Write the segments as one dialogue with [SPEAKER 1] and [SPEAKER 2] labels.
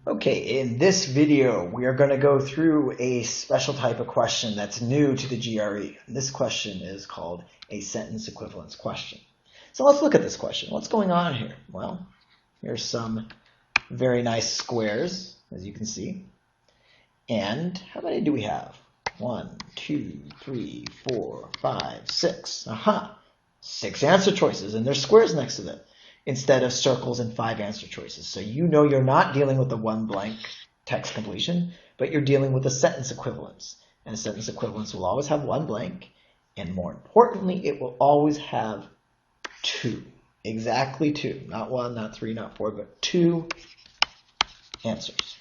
[SPEAKER 1] Okay, in this video, we are going to go through a special type of question that's new to the GRE. This question is called a sentence equivalence question. So let's look at this question. What's going on here? Well, here's some very nice squares, as you can see. And how many do we have? 1, 2, 3, 4, 5, 6. Aha! 6 answer choices, and there's squares next to them, instead of circles and 5 answer choices. So you know you're not dealing with a one blank text completion, but you're dealing with a sentence equivalence. And a sentence equivalence will always have one blank, and more importantly, it will always have 2. Exactly 2. Not 1, not 3, not 4, but 2 answers.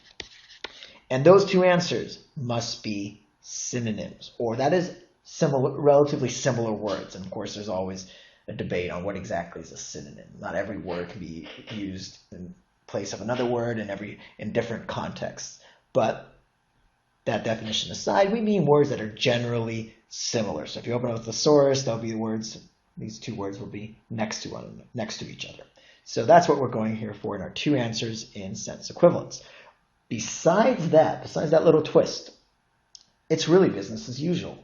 [SPEAKER 1] And those 2 answers must be synonyms, or that is relatively similar words. And of course, there's always a debate on what exactly is a synonym. Not every word can be used in place of another word in different contexts. But that definition aside, we mean words that are generally similar. So if you open up a thesaurus, there'll be words. These 2 words will be next to each other. So that's what we're going here for in our 2 answers in sentence equivalence. Besides that little twist, it's really business as usual,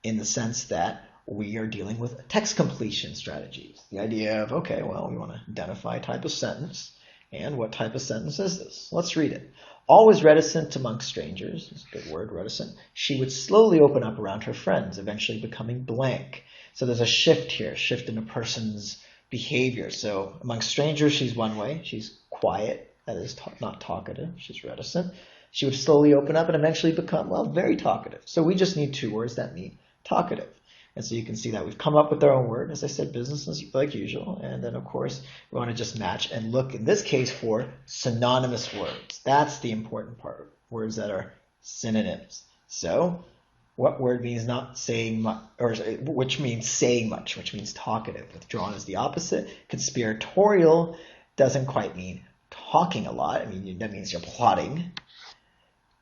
[SPEAKER 1] in the sense that we are dealing with text completion strategies. The idea of, okay, well, we want to identify a type of sentence, and what type of sentence is this? Let's read it. Always reticent amongst strangers, it's a good word, reticent, she would slowly open up around her friends, eventually becoming blank. So there's a shift here, shift in a person's behavior. So amongst strangers, she's one way, she's quiet, that is not talkative, she's reticent. She would slowly open up and eventually become, well, very talkative. So we just need 2 words that mean talkative. And so you can see that we've come up with our own word. As I said, business as like usual. And then, of course, we want to just match and look, in this case, for synonymous words. That's the important part, words that are synonyms. So what word means not saying much, or which means saying much, which means talkative. Withdrawn is the opposite. Conspiratorial doesn't quite mean talking a lot. I mean, that means you're plotting.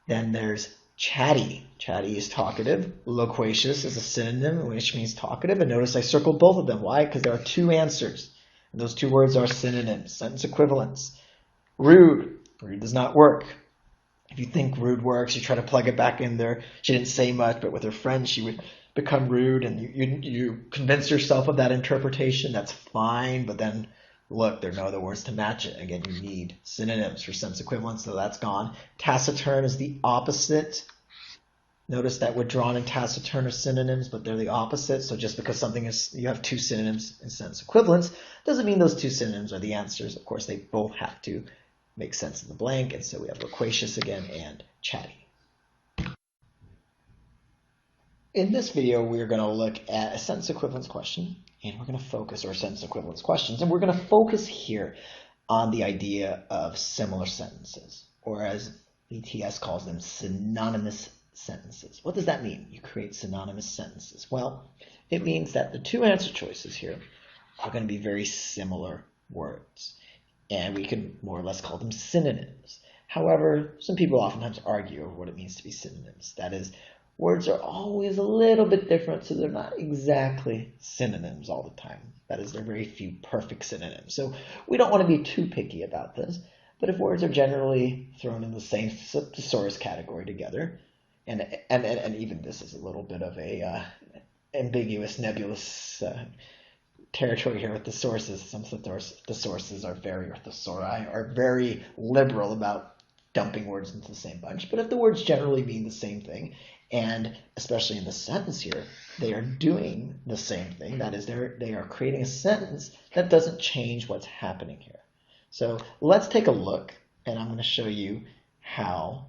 [SPEAKER 1] Then there's chatty. Chatty is talkative. Loquacious is a synonym, which means talkative. And notice I circled both of them. Why? Because there are 2 answers. And those 2 words are synonyms, sentence equivalents. Rude. Rude does not work. If you think rude works, you try to plug it back in there. She didn't say much, but with her friends, she would become rude. And you convince yourself of that interpretation. That's fine. But then, look, there are no other words to match it. Again, you need synonyms for sentence equivalence, so that's gone. Taciturn is the opposite. Notice that withdrawn and taciturn are synonyms, but they're the opposite. So just because something is, you have 2 synonyms in sentence equivalence, doesn't mean those 2 synonyms are the answers. Of course, they both have to make sense in the blank. And so we have loquacious again and chatty. In this video, we're going to look at a sentence equivalence question, and we're going to focus, or sentence equivalence questions, and we're going to focus here on the idea of similar sentences, or as ETS calls them, synonymous sentences. What does that mean? You create synonymous sentences. Well, it means that the 2 answer choices here are going to be very similar words, and we can more or less call them synonyms. However, some people oftentimes argue over what it means to be synonyms. That is, words are always a little bit different, so they're not exactly synonyms all the time. That is, there are very few perfect synonyms. So we don't want to be too picky about this, but if words are generally thrown in the same thesaurus category together, and even this is a little bit of a ambiguous, nebulous territory here with thesauruses. Some thesauruses are very liberal about dumping words into the same bunch. But if the words generally mean the same thing, and especially in the sentence here, they are doing the same thing. That is, they are creating a sentence that doesn't change what's happening here. So let's take a look, and I'm going to show you how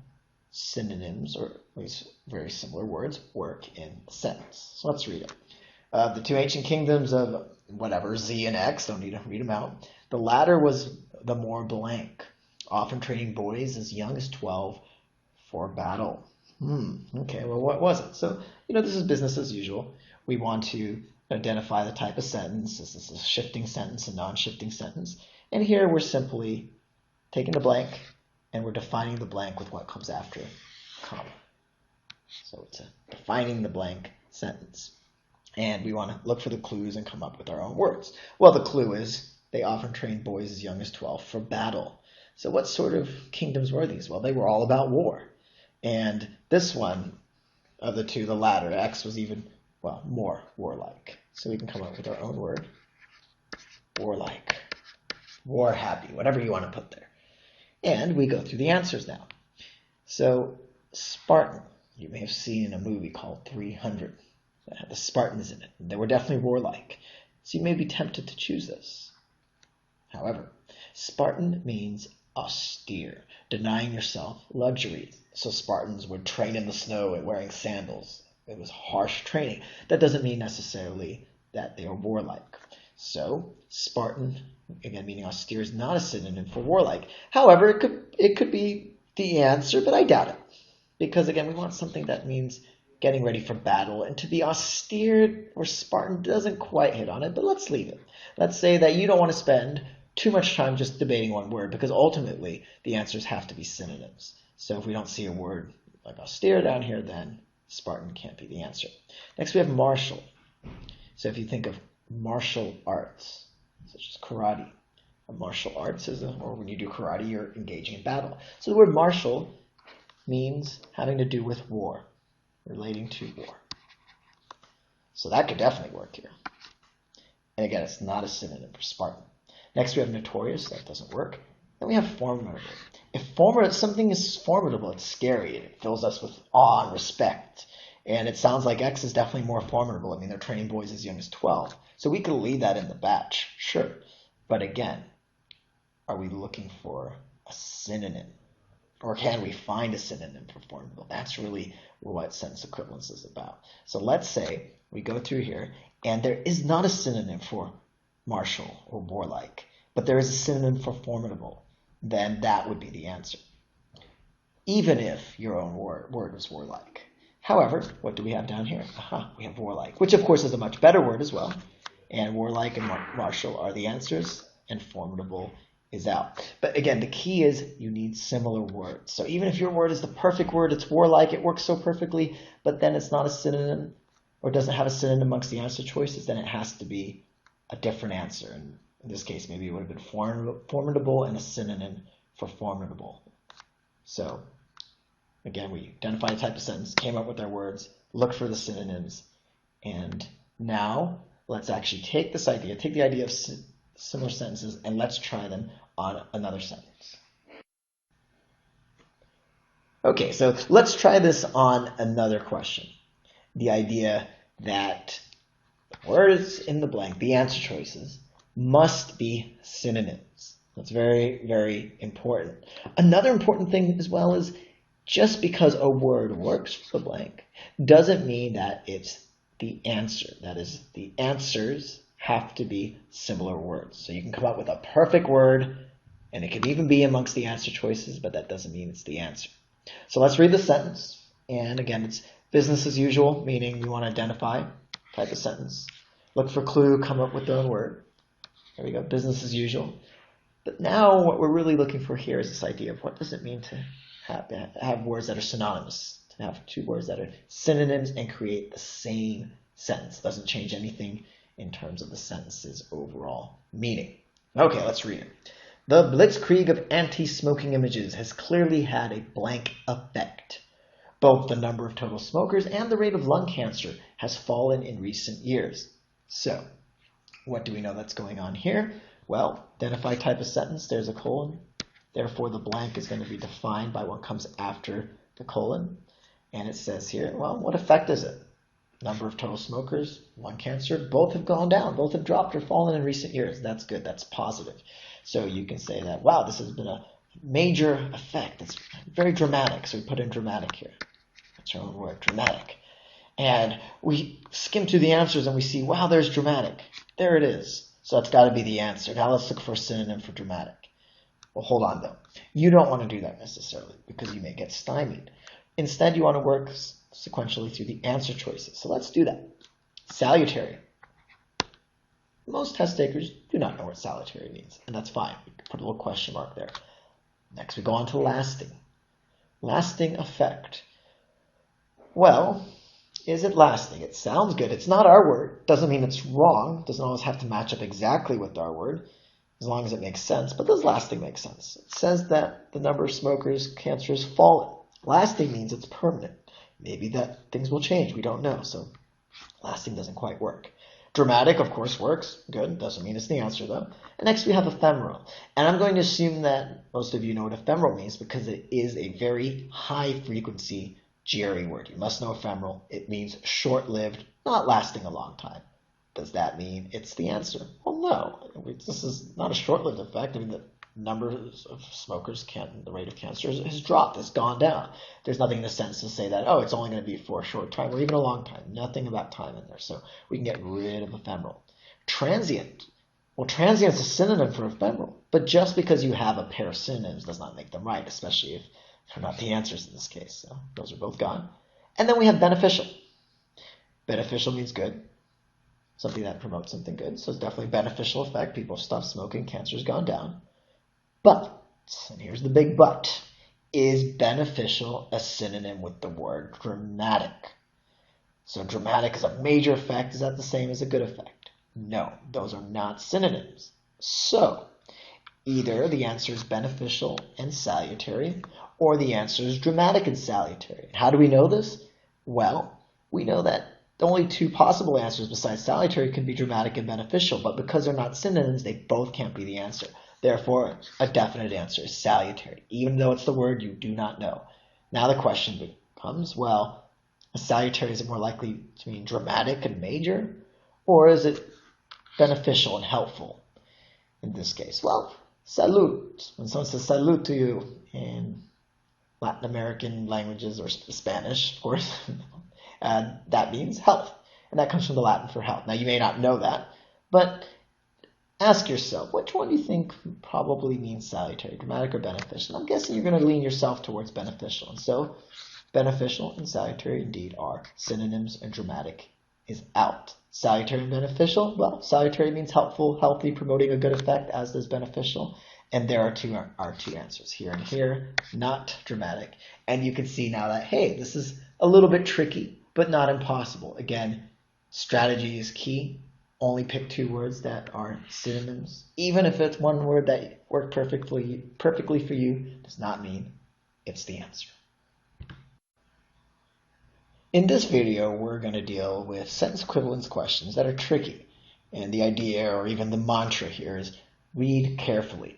[SPEAKER 1] synonyms, or at least very similar words, work in a sentence. So let's read it. The 2 ancient kingdoms of whatever, Z and X, don't need to read them out. The latter was the more blank, often training boys as young as 12 for battle. Okay, well, what was it? So, this is business as usual. We want to identify the type of sentence. Is this a shifting sentence, a non-shifting sentence? And here we're simply taking the blank, and we're defining the blank with what comes after comma. So it's a defining the blank sentence. And we want to look for the clues and come up with our own words. Well, the clue is they often trained boys as young as 12 for battle. So what sort of kingdoms were these? Well, they were all about war. And this one of the two, the latter, X, was even, well, more warlike. So we can come up with our own word. Warlike. War happy, whatever you want to put there. And we go through the answers now. So Spartan, you may have seen a movie called 300 that had the Spartans in it. They were definitely warlike. So you may be tempted to choose this. However, Spartan means austere, denying yourself luxuries. So Spartans would train in the snow and wearing sandals. It was harsh training. That doesn't mean necessarily that they are warlike. So Spartan, again meaning austere, is not a synonym for warlike. However, it could be the answer, but I doubt it. Because again, we want something that means getting ready for battle. And to be austere or Spartan doesn't quite hit on it, but let's leave it. Let's say that you don't want to spend too much time just debating one word, because ultimately the answers have to be synonyms. So if we don't see a word like austere down here, then Spartan can't be the answer. Next we have martial. So if you think of martial arts, such as karate, a martial arts is or when you do karate, you're engaging in battle. So the word martial means having to do with war, relating to war. So that could definitely work here. And again, it's not a synonym for Spartan. Next we have notorious, that doesn't work. Then we have formidable. If something is formidable, it's scary. It fills us with awe and respect. And it sounds like X is definitely more formidable. I mean, they're training boys as young as 12. So we could leave that in the batch, sure. But again, are we looking for a synonym? Or can we find a synonym for formidable? That's really what sentence equivalence is about. So let's say we go through here, and there is not a synonym for martial or warlike, but there is a synonym for formidable. Then that would be the answer, even if your own word was warlike. However, what do we have down here? We have warlike, which of course is a much better word as well. And warlike and martial are the answers, and formidable is out. But again, the key is you need similar words. So even if your word is the perfect word, it's warlike, it works so perfectly, but then it's not a synonym or doesn't have a synonym amongst the answer choices, then it has to be a different answer. And in this case, maybe it would have been formidable and a synonym for formidable. So again, we identified a type of sentence, came up with our words, looked for the synonyms, and now let's actually take this idea, take the idea of similar sentences, and let's try them on another sentence. Okay, so let's try this on another question. The idea that the words in the blank, the answer choices, must be synonyms. That's very, very important. Another important thing as well is just because a word works for the blank doesn't mean that it's the answer. That is, the answers have to be similar words. So you can come up with a perfect word, and it could even be amongst the answer choices, but that doesn't mean it's the answer. So let's read the sentence. And again, it's business as usual, meaning we want to identify type of sentence. Look for clue, come up with their own word. There we go, business as usual. But now what we're really looking for here is this idea of what does it mean to have words that are synonymous, to have two words that are synonyms and create the same sentence. Doesn't change anything in terms of the sentence's overall meaning. Okay, let's read it. The blitzkrieg of anti-smoking images has clearly had a blank effect. Both the number of total smokers and the rate of lung cancer has fallen in recent years. So, what do we know that's going on here? Well, identify type of sentence, there's a colon. Therefore, the blank is going to be defined by what comes after the colon. And it says here, well, what effect is it? Number of total smokers, lung cancer, both have gone down, both have dropped or fallen in recent years. That's good, that's positive. So you can say that, wow, this has been a major effect. It's very dramatic, so we put in dramatic here. That's our own word, dramatic. And we skim through the answers and we see, wow, there's dramatic. There it is. So that's got to be the answer. Now let's look for a synonym for dramatic. Well, hold on though. You don't want to do that necessarily because you may get stymied. Instead, you want to work sequentially through the answer choices. So let's do that. Salutary. Most test takers do not know what salutary means, and that's fine. We can put a little question mark there. Next, we go on to lasting. Lasting effect. Well, is it lasting? It sounds good. It's not our word. Doesn't mean it's wrong. Doesn't always have to match up exactly with our word. as long as it makes sense. But this last thing makes sense. It says that the number of smokers, cancer has fallen. Lasting means it's permanent. Maybe that things will change. We don't know. So lasting doesn't quite work. Dramatic, of course, works. Good. Doesn't mean it's the answer, though. And next we have ephemeral. And I'm going to assume that most of you know what ephemeral means because it is a very high-frequency GRE word. You must know ephemeral. It means short-lived, not lasting a long time. Does that mean it's the answer? Well, no. This is not a short-lived effect. I mean, the numbers of smokers, the rate of cancer has dropped. It's gone down. There's nothing in the sentence to say that, oh, it's only going to be for a short time or even a long time. Nothing about time in there. So we can get rid of ephemeral. Transient. Well, transient is a synonym for ephemeral. But just because you have a pair of synonyms does not make them right, especially if they're not the answers in this case. So those are both gone. And then we have beneficial. Beneficial means good. Something that promotes something good. So it's definitely a beneficial effect. People stop smoking. Cancer's gone down. But, and here's the big but, is beneficial a synonym with the word dramatic? So dramatic is a major effect. Is that the same as a good effect? No, those are not synonyms. So either the answer is beneficial and salutary, or the answer is dramatic and salutary. How do we know this? Well, we know that the only two possible answers besides salutary can be dramatic and beneficial, but because they're not synonyms, they both can't be the answer. Therefore, a definite answer is salutary, even though it's the word you do not know. Now the question becomes, well, a salutary, is it more likely to mean dramatic and major, or is it beneficial and helpful in this case? Well, salute. When someone says salute to you in Latin American languages, or Spanish, of course, that means health. And that comes from the Latin for health. Now, you may not know that, but ask yourself, which one do you think probably means salutary, dramatic or beneficial? I'm guessing you're going to lean yourself towards beneficial. And so beneficial and salutary indeed are synonyms, and dramatic is out. Salutary and beneficial, well, salutary means helpful, healthy, promoting a good effect, as does beneficial. And there are two answers, here and here, not dramatic. And you can see now that, hey, this is a little bit tricky, but not impossible. Again, strategy is key. Only pick two words that are synonyms. Even if it's one word that worked perfectly for you, does not mean it's the answer. In this video, we're going to deal with sentence equivalence questions that are tricky. And the idea, or even the mantra here, is read carefully.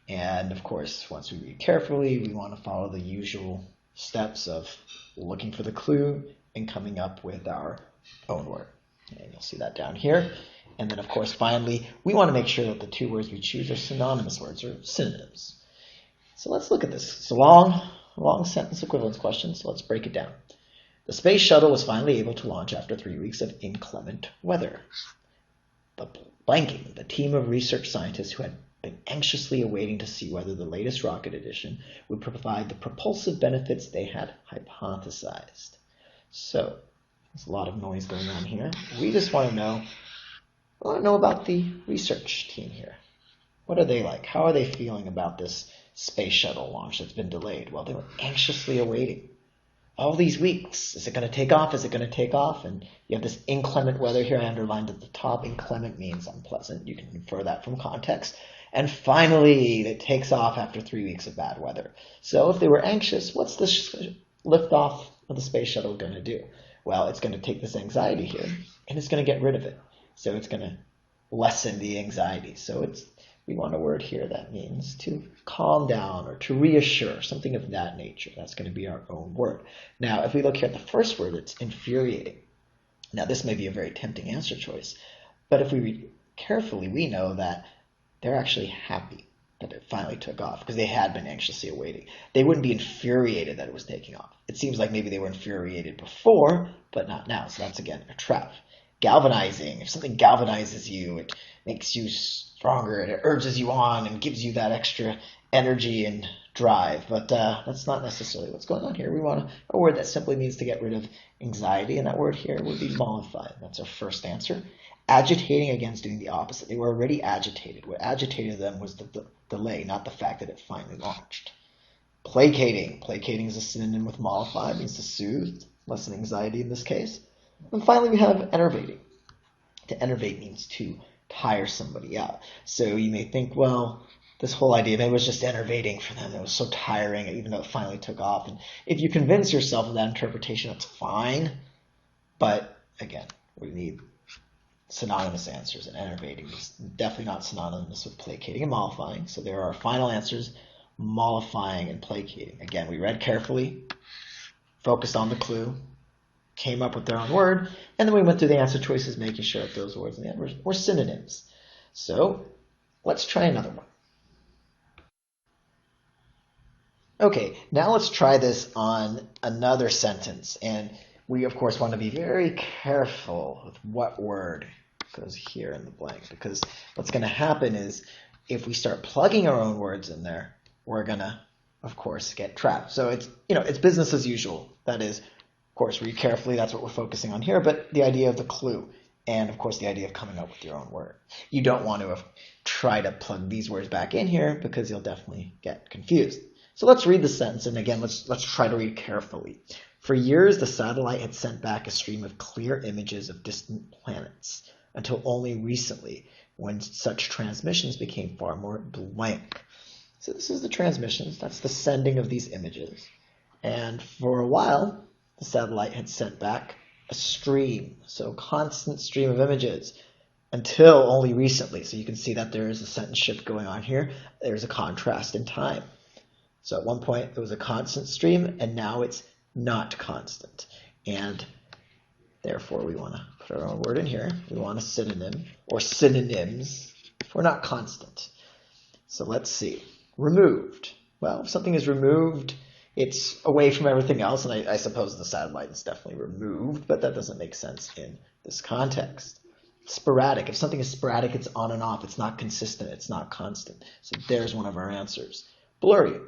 [SPEAKER 1] And of course, once we read carefully, we want to follow the usual steps of looking for the clue and coming up with our own word. And you'll see that down here. And then, of course, finally, we want to make sure that the two words we choose are synonymous words, or synonyms. So let's look at this. It's a long sentence equivalence question, so let's break it down. The space shuttle was finally able to launch after 3 weeks of inclement weather. The team of research scientists who had been anxiously awaiting to see whether the latest rocket addition would provide the propulsive benefits they had hypothesized. So, there's a lot of noise going on here. We just want to know about the research team here. What are they like? How are they feeling about this space shuttle launch that's been delayed? Well, they were anxiously awaiting. All these weeks, is it going to take off? Is it going to take off? And you have this inclement weather here. I underlined at the top. Inclement means unpleasant. You can infer that from context. And finally, it takes off after 3 weeks of bad weather. So if they were anxious, what's this liftoff of the space shuttle going to do? Well, it's going to take this anxiety here, and it's going to get rid of it. So it's going to lessen the anxiety. So we want a word here that means to calm down or to reassure, something of that nature. That's going to be our own word. Now, if we look here at the first word, it's infuriating. Now, this may be a very tempting answer choice, but if we read carefully, we know that they're actually happy that it finally took off because they had been anxiously awaiting. They wouldn't be infuriated that it was taking off. It seems like maybe they were infuriated before, but not now. So that's, again, a trap. Galvanizing. If something galvanizes you, it makes you stronger and it urges you on and gives you that extra energy and drive. But that's not necessarily what's going on here. We want a word that simply means to get rid of anxiety, and that word here would be mollified. That's our first answer. Agitating, again, is doing the opposite. They were already agitated. What agitated them was the delay, not the fact that it finally launched. Placating. Placating is a synonym with mollify. It means to soothe, lessen anxiety in this case. And finally, we have enervating. To enervate means to tire somebody out. So you may think, well, this whole idea, maybe it was just enervating for them. It was so tiring, even though it finally took off. And if you convince yourself of that interpretation, that's fine. But again, we need synonymous answers, and enervating is definitely not synonymous with placating and mollifying. So there are our final answers, mollifying and placating. Again, we read carefully, focused on the clue, came up with their own word, and then we went through the answer choices, making sure that those words in the end were synonyms. So let's try another one. Okay, now let's try this on another sentence. And we, of course, want to be very careful with what word goes here in the blank, because what's going to happen is if we start plugging our own words in there, we're going to, of course, get trapped. So it's business as usual. That is, of course, read carefully. That's what we're focusing on here. But the idea of the clue and, of course, the idea of coming up with your own word. You don't want to try to plug these words back in here because you'll definitely get confused. So let's read the sentence, and again, let's try to read carefully. For years, the satellite had sent back a stream of clear images of distant planets, until only recently, when such transmissions became far more blank. So this is the transmissions, that's the sending of these images. And for a while, the satellite had sent back a stream, so constant stream of images, until only recently. So you can see that there is a sentence shift going on here. There's a contrast in time. So at one point it was a constant stream, and now it's not constant. And therefore we want to put our own word in here. We want a synonym or synonyms if we're not constant. So let's see. Removed. Well, if something is removed, it's away from everything else, and I suppose the satellite is definitely removed, but that doesn't make sense in this context. Sporadic. If something is sporadic, it's on and off. It's not consistent. It's not constant. So there's one of our answers. Blurry.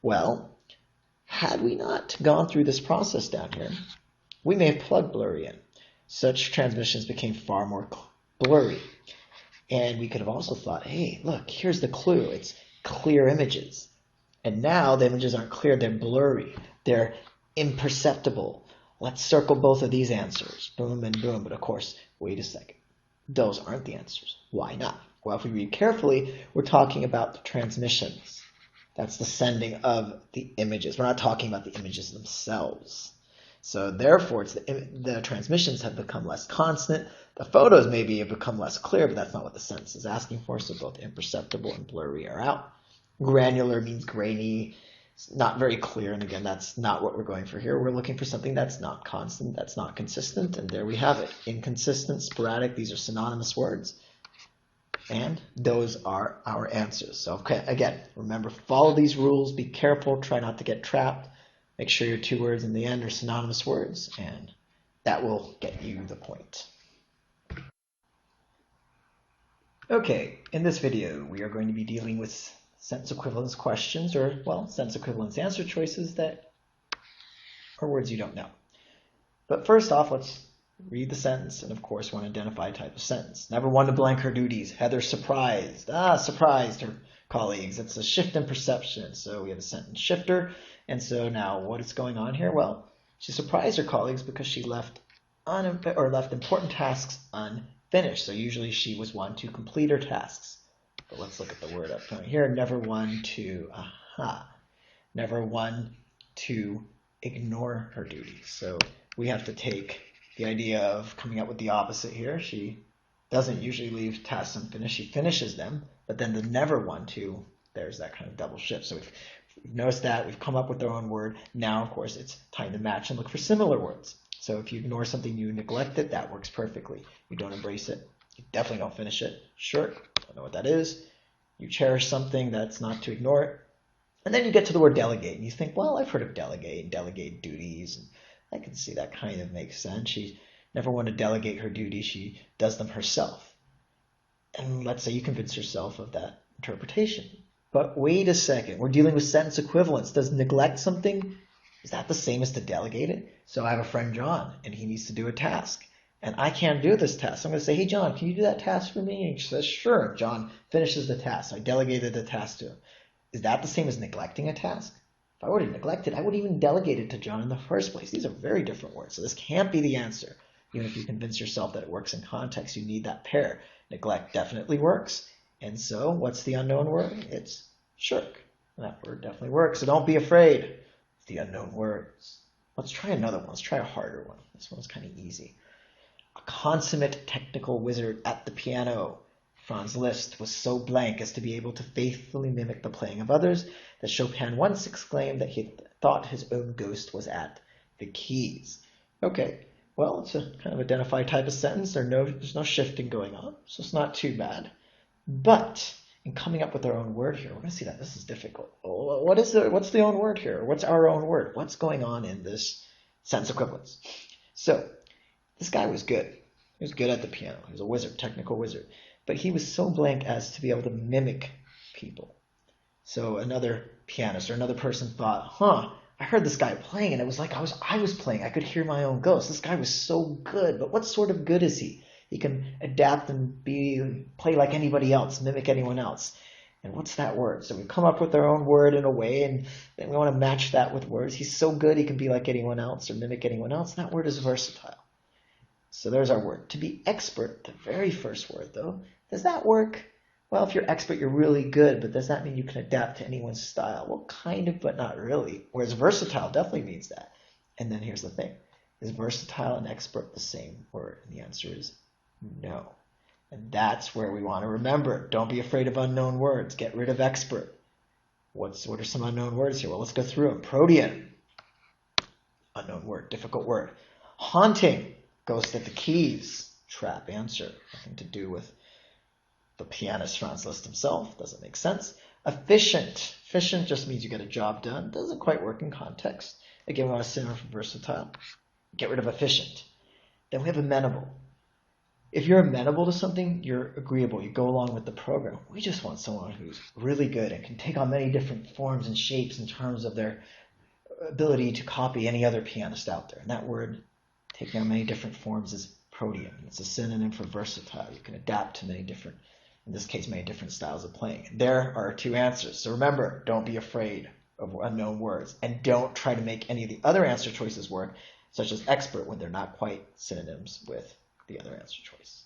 [SPEAKER 1] Well, had we not gone through this process down here, we may have plugged blurry in. Such transmissions became far more blurry. And we could have also thought, hey, look, here's the clue. It's clear images. And now the images aren't clear, they're blurry. They're imperceptible. Let's circle both of these answers. Boom and boom. But of course, wait a second. Those aren't the answers. Why not? Well, if we read carefully, we're talking about the transmissions. That's the sending of the images. We're not talking about the images themselves. So therefore, the transmissions have become less constant. The photos maybe have become less clear, but that's not what the sentence is asking for. So both imperceptible and blurry are out. Granular means grainy, not very clear. And again, that's not what we're going for here. We're looking for something that's not constant, that's not consistent. And there we have it. Inconsistent, sporadic, these are synonymous words. And those are our answers. So okay, again, remember, follow these rules, be careful, try not to get trapped. Make sure your two words in the end are synonymous words, and that will get you the point. Okay, in this video, we are going to be dealing with sentence equivalence questions, or, well, sentence equivalence answer choices that are words you don't know. But first off, let's read the sentence, and of course, want to identify a type of sentence. Never one to blank her duties. Heather surprised. Surprised her colleagues. It's a shift in perception. So we have a sentence shifter. And so now what is going on here? Well, she surprised her colleagues because she left important tasks unfinished. So usually she was one to complete her tasks. But let's look at the word up front here. Never one to, never one to ignore her duties. So we have to take the idea of coming up with the opposite here. She doesn't usually leave tasks unfinished. She finishes them, but then the never one to, there's that kind of double shift. So we've noticed that. We've come up with our own word. Now, of course, it's time to match and look for similar words. So if you ignore something, you neglect it, that works perfectly. You don't embrace it. You definitely don't finish it. Sure, don't know what that is. You cherish something, that's not to ignore it. And then you get to the word delegate, and you think, well, I've heard of delegate duties. And I can see that kind of makes sense. She never wanted to delegate her duties. She does them herself. And let's say you convince yourself of that interpretation. But wait a second. We're dealing with sentence equivalence. Does neglect something, is that the same as to delegate it? So I have a friend, John, and he needs to do a task. And I can't do this task. So I'm going to say, hey, John, can you do that task for me? And she says, sure. John finishes the task. So I delegated the task to him. Is that the same as neglecting a task? If I were to neglect it, I wouldn't even delegate it to John in the first place. These are very different words. So this can't be the answer. Even if you convince yourself that it works in context, you need that pair. Neglect definitely works. And so what's the unknown word? It's shirk. And that word definitely works. So don't be afraid of the unknown words. Let's try another one. Let's try a harder one. This one's kind of easy. A consummate technical wizard at the piano. Franz Liszt was so blank as to be able to faithfully mimic the playing of others that Chopin once exclaimed that he thought his own ghost was at the keys. Okay, well, it's a kind of identified type of sentence. There's no shifting going on, so it's not too bad. But in coming up with our own word here, we're going to see that this is difficult. What's the own word here? What's our own word? What's going on in this sentence equivalence? So this guy was good. He was good at the piano. He was a wizard, technical wizard. But he was so blank as to be able to mimic people. So another pianist or another person thought, I heard this guy playing, and it was like I was playing. I could hear my own ghost. This guy was so good. But what sort of good is he? He can adapt and play like anybody else, mimic anyone else. And what's that word? So we come up with our own word in a way, and then we want to match that with words. He's so good he can be like anyone else or mimic anyone else. That word is versatile. So there's our word. To be expert, the very first word though, does that work? Well, if you're expert, you're really good, but does that mean you can adapt to anyone's style? Well, kind of, but not really. Whereas versatile definitely means that. And then here's the thing. Is versatile and expert the same word? And the answer is no. And that's where we want to remember. Don't be afraid of unknown words. Get rid of expert. What are some unknown words here? Well, let's go through them. Protean. Unknown word. Difficult word. Haunting. Ghost at the keys. Trap answer. Nothing to do with the pianist Franz Liszt himself. Doesn't make sense. Efficient. Efficient just means you get a job done. Doesn't quite work in context. Again, we want to synonym for versatile. Get rid of efficient. Then we have amenable. If you're amenable to something, you're agreeable. You go along with the program. We just want someone who's really good and can take on many different forms and shapes in terms of their ability to copy any other pianist out there. And that word, taking on many different forms, is protean. It's a synonym for versatile. You can adapt to many different, in this case, many different styles of playing. There are our two answers. So remember, don't be afraid of unknown words. And don't try to make any of the other answer choices work, such as expert, when they're not quite synonyms with the other answer choice.